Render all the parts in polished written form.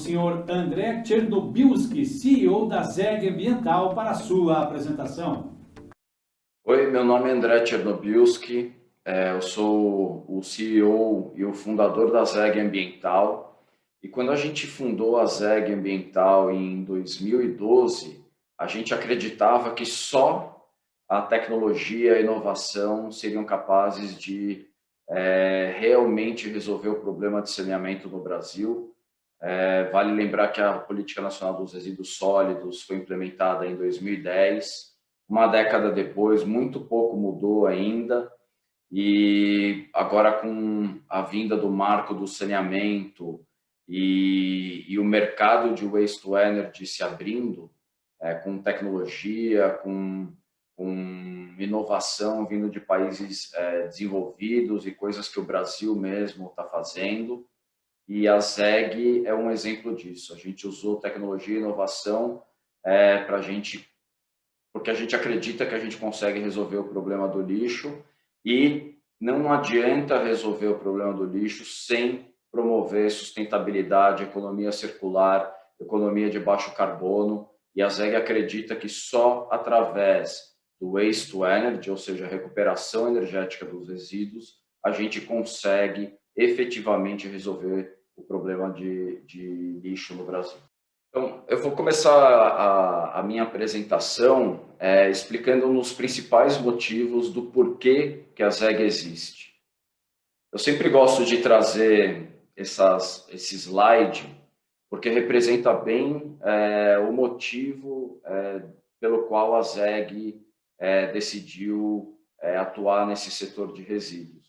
senhor André Chernobilski, CEO da ZEG Ambiental, para a sua apresentação. Oi, meu nome é André Chernobilski, eu sou o CEO e o fundador da ZEG Ambiental. E quando a gente fundou a ZEG Ambiental em 2012, a gente acreditava que só a tecnologia e a inovação seriam capazes de realmente resolver o problema de saneamento no Brasil. Vale lembrar que a Política Nacional dos Resíduos Sólidos foi implementada em 2010. Uma década depois, muito pouco mudou ainda. E agora, com a vinda do marco do saneamento e o mercado de waste to energy se abrindo, com tecnologia, com inovação vindo de países desenvolvidos e coisas que o Brasil mesmo está fazendo. E a ZEG é um exemplo disso. A gente usou tecnologia e inovação para a gente, porque a gente acredita que a gente consegue resolver o problema do lixo e não adianta resolver o problema do lixo sem promover sustentabilidade, economia circular, economia de baixo carbono. E a ZEG acredita que só através do waste to energy, ou seja, a recuperação energética dos resíduos, a gente consegue efetivamente resolver o problema de lixo no Brasil. Então, eu vou começar a minha apresentação explicando os principais motivos do porquê que a ZEG existe. Eu sempre gosto de trazer esse slide, porque representa bem o motivo pelo qual a ZEG decidiu atuar nesse setor de resíduos.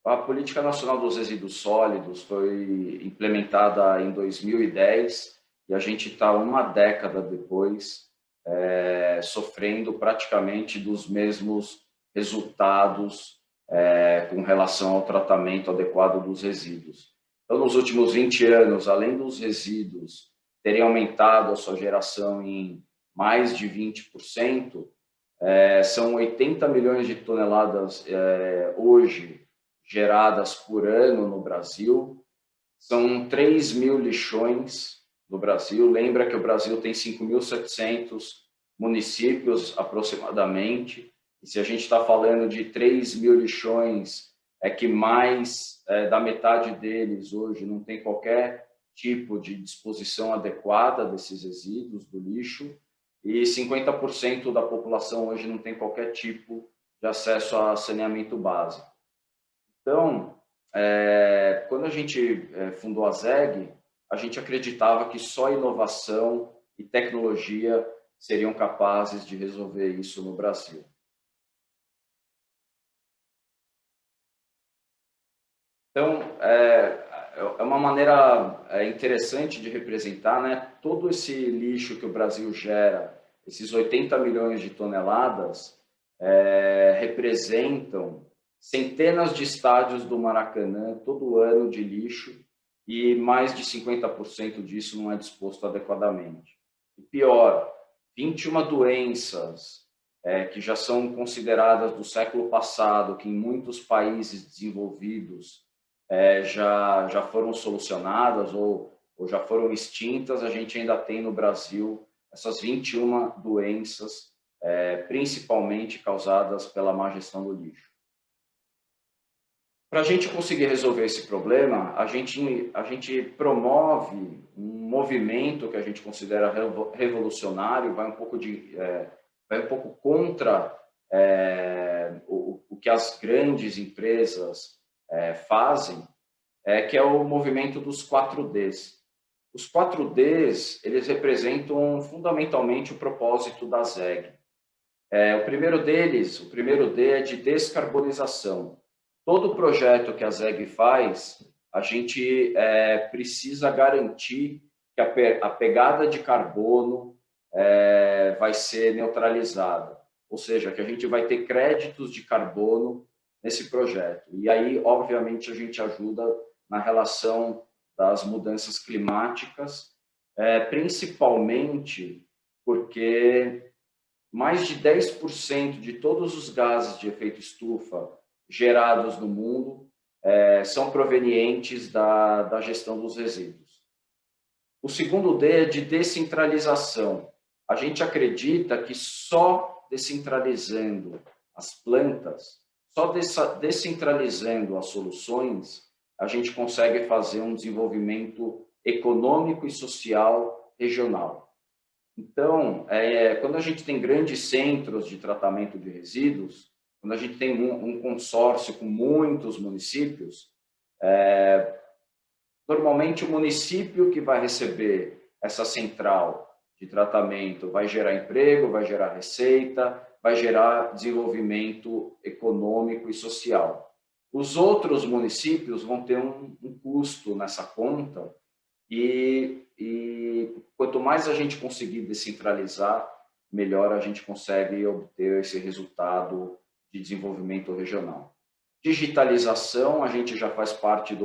A Política Nacional dos Resíduos Sólidos foi implementada em 2010 e a gente está uma década depois sofrendo praticamente dos mesmos resultados com relação ao tratamento adequado dos resíduos. Então, nos últimos 20 anos, além dos resíduos terem aumentado a sua geração em mais de 20%, são 80 milhões de toneladas hoje geradas por ano no Brasil, são 3 mil lixões no Brasil. Lembra que o Brasil tem 5.700 municípios aproximadamente, e se a gente está falando de 3 mil lixões, que mais da metade deles hoje não tem qualquer tipo de disposição adequada desses resíduos do lixo, e 50% da população hoje não tem qualquer tipo de acesso a saneamento básico. Então, quando a gente fundou a ZEG, a gente acreditava que só inovação e tecnologia seriam capazes de resolver isso no Brasil. Então, é uma maneira interessante de representar, né? Todo esse lixo que o Brasil gera, esses 80 milhões de toneladas, representam centenas de estádios do Maracanã todo ano de lixo, e mais de 50% disso não é disposto adequadamente. E pior, 21 doenças que já são consideradas do século passado, que em muitos países desenvolvidos já foram solucionadas ou já foram extintas, a gente ainda tem no Brasil essas 21 doenças, principalmente causadas pela má gestão do lixo. Para a gente conseguir resolver esse problema, a gente promove um movimento que a gente considera revolucionário, vai um pouco contra o que as grandes empresas fazem, que é o movimento dos 4Ds. Os 4Ds, eles representam fundamentalmente o propósito da ZEG. O primeiro D é de descarbonização. Todo projeto que a ZEG faz, a gente precisa garantir que a pegada de carbono vai ser neutralizada, ou seja, que a gente vai ter créditos de carbono nesse projeto. E aí, obviamente, a gente ajuda na relação das mudanças climáticas, principalmente porque mais de 10% de todos os gases de efeito estufa gerados no mundo são provenientes da gestão dos resíduos. O segundo D é de descentralização. A gente acredita que só descentralizando as plantas, só descentralizando as soluções, a gente consegue fazer um desenvolvimento econômico e social regional. Então, quando a gente tem grandes centros de tratamento de resíduos, quando a gente tem um consórcio com muitos municípios, normalmente o município que vai receber essa central de tratamento vai gerar emprego, vai gerar receita, vai gerar desenvolvimento econômico e social. Os outros municípios vão ter um custo nessa conta e quanto mais a gente conseguir descentralizar, melhor a gente consegue obter esse resultado de desenvolvimento regional. Digitalização, a gente já faz parte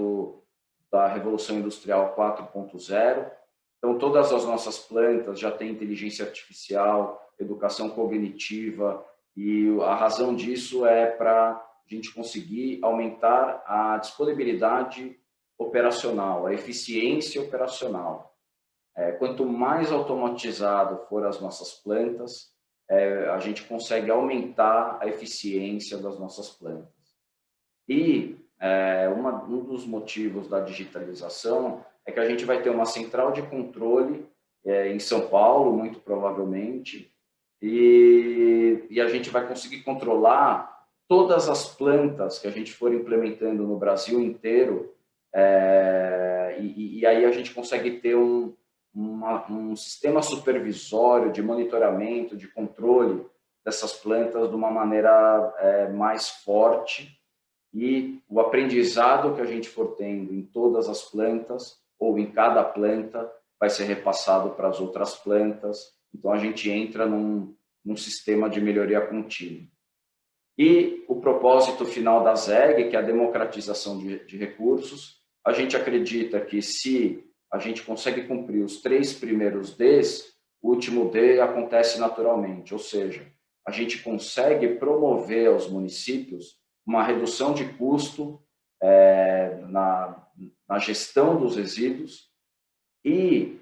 da Revolução Industrial 4.0, então todas as nossas plantas já têm inteligência artificial, educação cognitiva, e a razão disso é para a gente conseguir aumentar a disponibilidade operacional, a eficiência operacional. Quanto mais automatizado for as nossas plantas, a gente consegue aumentar a eficiência das nossas plantas. E um dos motivos da digitalização é que a gente vai ter uma central de controle em São Paulo, muito provavelmente, e a gente vai conseguir controlar todas as plantas que a gente for implementando no Brasil inteiro, e aí a gente consegue ter um sistema supervisório de monitoramento, de controle dessas plantas de uma maneira mais forte, e o aprendizado que a gente for tendo em todas as plantas, ou em cada planta, vai ser repassado para as outras plantas. Então, a gente entra num sistema de melhoria contínua. E o propósito final da ZEG, que é a democratização de recursos, a gente acredita que se a gente consegue cumprir os 3 primeiros Ds, o último D acontece naturalmente, ou seja, a gente consegue promover aos municípios uma redução de custo na gestão dos resíduos e,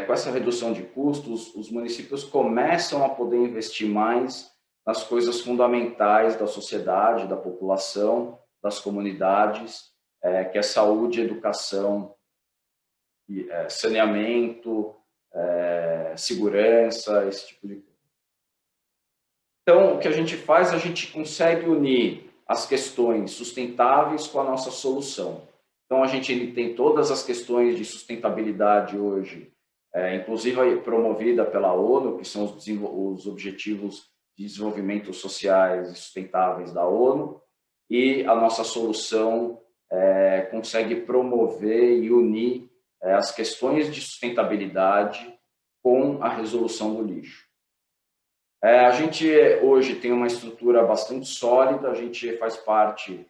com essa redução de custos, os municípios começam a poder investir mais nas coisas fundamentais da sociedade, da população, das comunidades, que é saúde, educação, saneamento, segurança, esse tipo de coisa. Então, o que a gente faz, a gente consegue unir as questões sustentáveis com a nossa solução. Então, a gente tem todas as questões de sustentabilidade hoje, inclusive promovida pela ONU, que são os Objetivos de Desenvolvimento Sociais e Sustentáveis da ONU, e a nossa solução consegue promover e unir as questões de sustentabilidade com a resolução do lixo. A gente hoje tem uma estrutura bastante sólida, a gente faz parte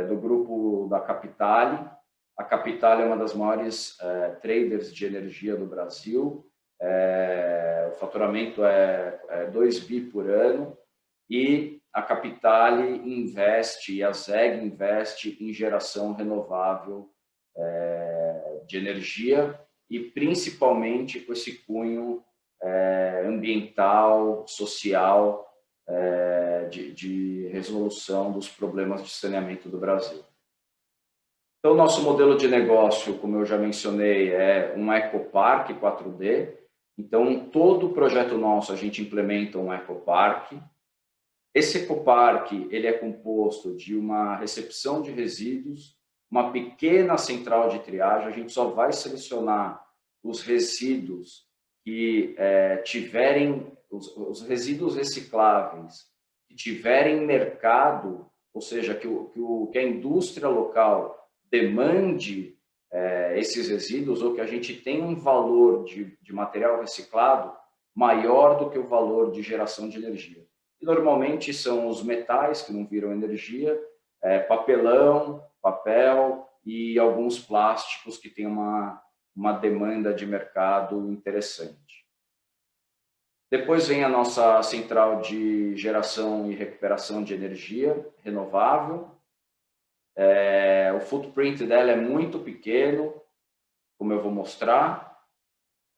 do grupo da Capitale. A Capitale é uma das maiores traders de energia do Brasil, o faturamento é 2 bi por ano, e a Capitale investe, e a ZEG investe em geração renovável de energia, e principalmente com esse cunho ambiental, social, de resolução dos problemas de saneamento do Brasil. Então, nosso modelo de negócio, como eu já mencionei, é um ecoparque 4D. Então, todo projeto nosso, a gente implementa um ecoparque. Esse ecoparque, ele é composto de uma recepção de resíduos, uma pequena central de triagem. A gente só vai selecionar os resíduos que tiverem, os resíduos recicláveis que tiverem mercado, ou seja, que a indústria local demande esses resíduos, ou que a gente tenha um valor de material reciclado maior do que o valor de geração de energia. E normalmente são os metais que não viram energia, papelão, papel e alguns plásticos que têm uma demanda de mercado interessante. Depois vem a nossa central de geração e recuperação de energia renovável. O footprint dela é muito pequeno, como eu vou mostrar.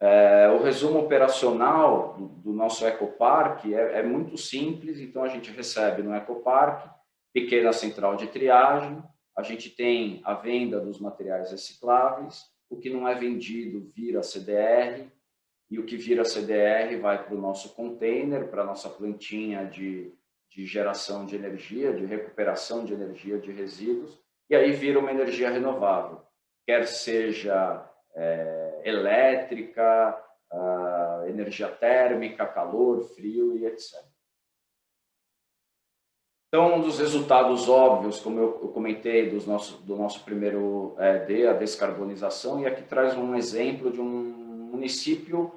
O resumo operacional do nosso ecoparque é muito simples. Então, a gente recebe no ecoparque pequena central de triagem, a gente tem a venda dos materiais recicláveis, o que não é vendido vira CDR, e o que vira CDR vai para o nosso container, para a nossa plantinha de geração de energia, de recuperação de energia de resíduos, e aí vira uma energia renovável, quer seja elétrica, energia térmica, calor, frio e etc. Então, um dos resultados óbvios, como eu comentei, do nosso primeiro D, a descarbonização, e aqui traz um exemplo de um município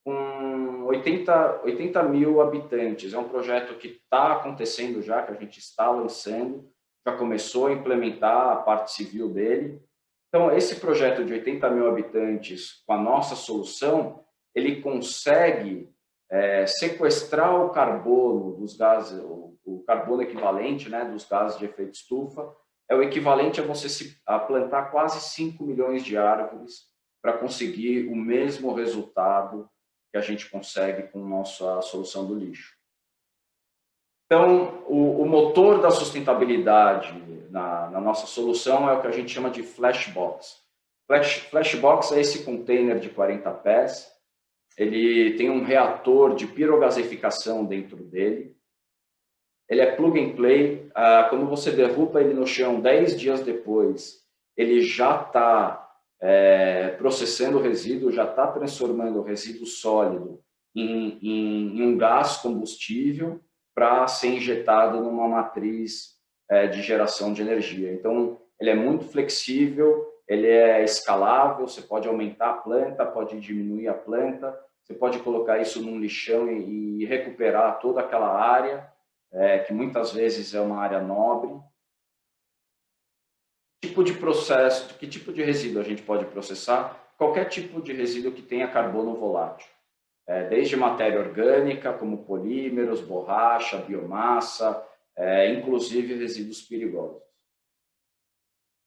com 80 mil habitantes. É um projeto que está acontecendo já, que a gente está lançando, já começou a implementar a parte civil dele. Então, esse projeto de 80 mil habitantes, com a nossa solução, ele consegue sequestrar o carbono dos gases, o carbono equivalente, né, dos gases de efeito estufa, é o equivalente a você plantar quase 5 milhões de árvores para conseguir o mesmo resultado que a gente consegue com a nossa solução do lixo. Então, o motor da sustentabilidade na nossa solução é o que a gente chama de Flashbox. Flashbox é esse container de 40 pés, ele tem um reator de pirogasificação dentro dele, ele é plug and play, quando você derruba ele no chão 10 dias depois, ele já está processando o resíduo, já está transformando o resíduo sólido em um gás combustível para ser injetado numa matriz de geração de energia. Então, ele é muito flexível, ele é escalável, você pode aumentar a planta, pode diminuir a planta, você pode colocar isso num lixão e recuperar toda aquela área, que muitas vezes é uma área nobre. Que tipo de processo, que tipo de resíduo a gente pode processar? Qualquer tipo de resíduo que tenha carbono volátil. Desde matéria orgânica, como polímeros, borracha, biomassa, inclusive resíduos perigosos.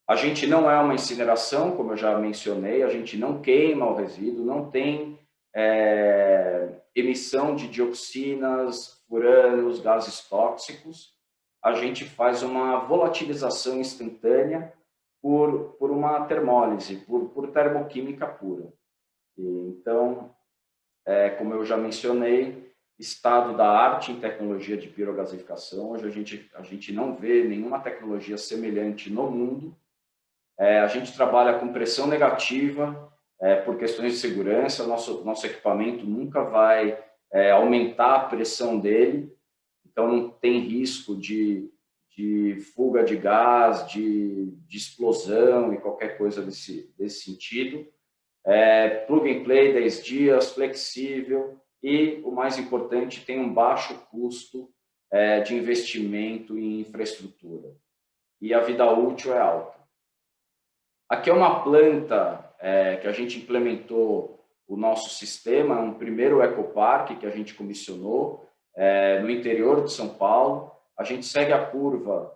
A gente não é uma incineração, como eu já mencionei, a gente não queima o resíduo, não tem emissão de dioxinas, furanos, gases tóxicos. A gente faz uma volatilização instantânea por uma termólise, por termoquímica pura. Então, como eu já mencionei, estado da arte em tecnologia de pirogasificação. Hoje a gente não vê nenhuma tecnologia semelhante no mundo. A gente trabalha com pressão negativa por questões de segurança. Nosso equipamento nunca vai aumentar a pressão dele, então não tem risco de fuga de gás, de explosão e qualquer coisa desse sentido. Plug and play, 10 dias, flexível e, o mais importante, tem um baixo custo de investimento em infraestrutura. E a vida útil é alta. Aqui é uma planta que a gente implementou o nosso sistema, um primeiro ecoparque que a gente comissionou no interior de São Paulo. A gente segue a curva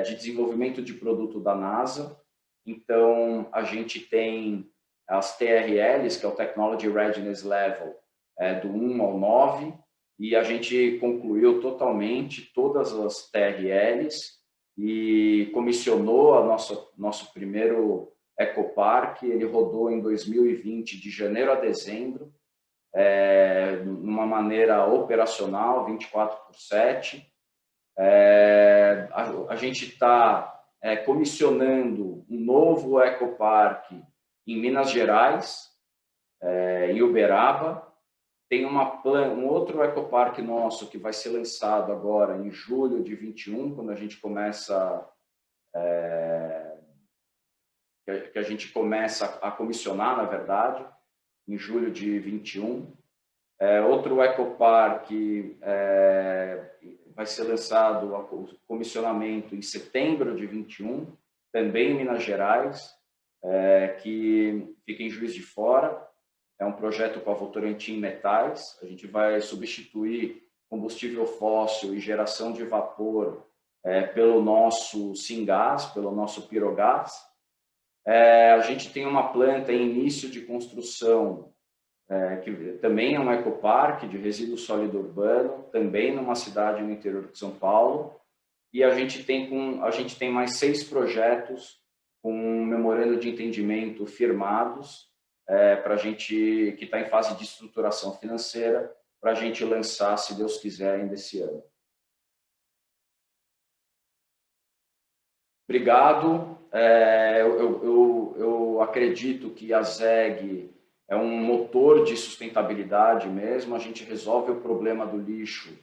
de desenvolvimento de produto da NASA. Então, a gente tem as TRLs, que é o Technology Readiness Level, do 1 ao 9, e a gente concluiu totalmente todas as TRLs e comissionou nosso primeiro ecoparque. Ele rodou em 2020, de janeiro a dezembro, numa maneira operacional, 24/7. A gente está comissionando um novo ecoparque em Minas Gerais, em Uberaba. Tem um outro ecoparque nosso que vai ser lançado agora em julho de 21, quando a gente começa que a gente começa a comissionar, na verdade, em julho de 21. Outro ecoparque vai ser lançado o comissionamento em setembro de 21, também em Minas Gerais, que fica em Juiz de Fora. É um projeto com a Votorantim Metais. A gente vai substituir combustível fóssil e geração de vapor pelo nosso Singás, pelo nosso pirogás. A gente tem uma planta em início de construção que também é um ecoparque de resíduo sólido urbano, também numa cidade no interior de São Paulo, e a gente tem mais 6 projetos com um memorando de entendimento firmados, para a gente, que está em fase de estruturação financeira, para a gente lançar, se Deus quiser, ainda esse ano. Obrigado. Eu acredito que a ZEG é um motor de sustentabilidade mesmo. A gente resolve o problema do lixo.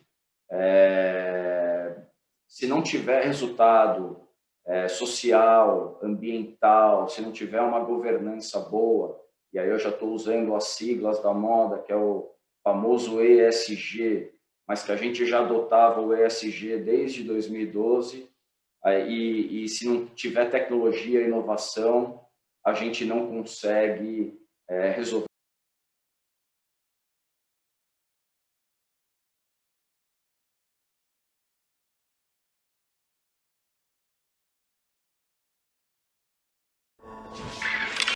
Se não tiver resultado social, ambiental, se não tiver uma governança boa, e aí eu já estou usando as siglas da moda, que é o famoso ESG, mas que a gente já adotava o ESG desde 2012, e se não tiver tecnologia e inovação, a gente não consegue resolver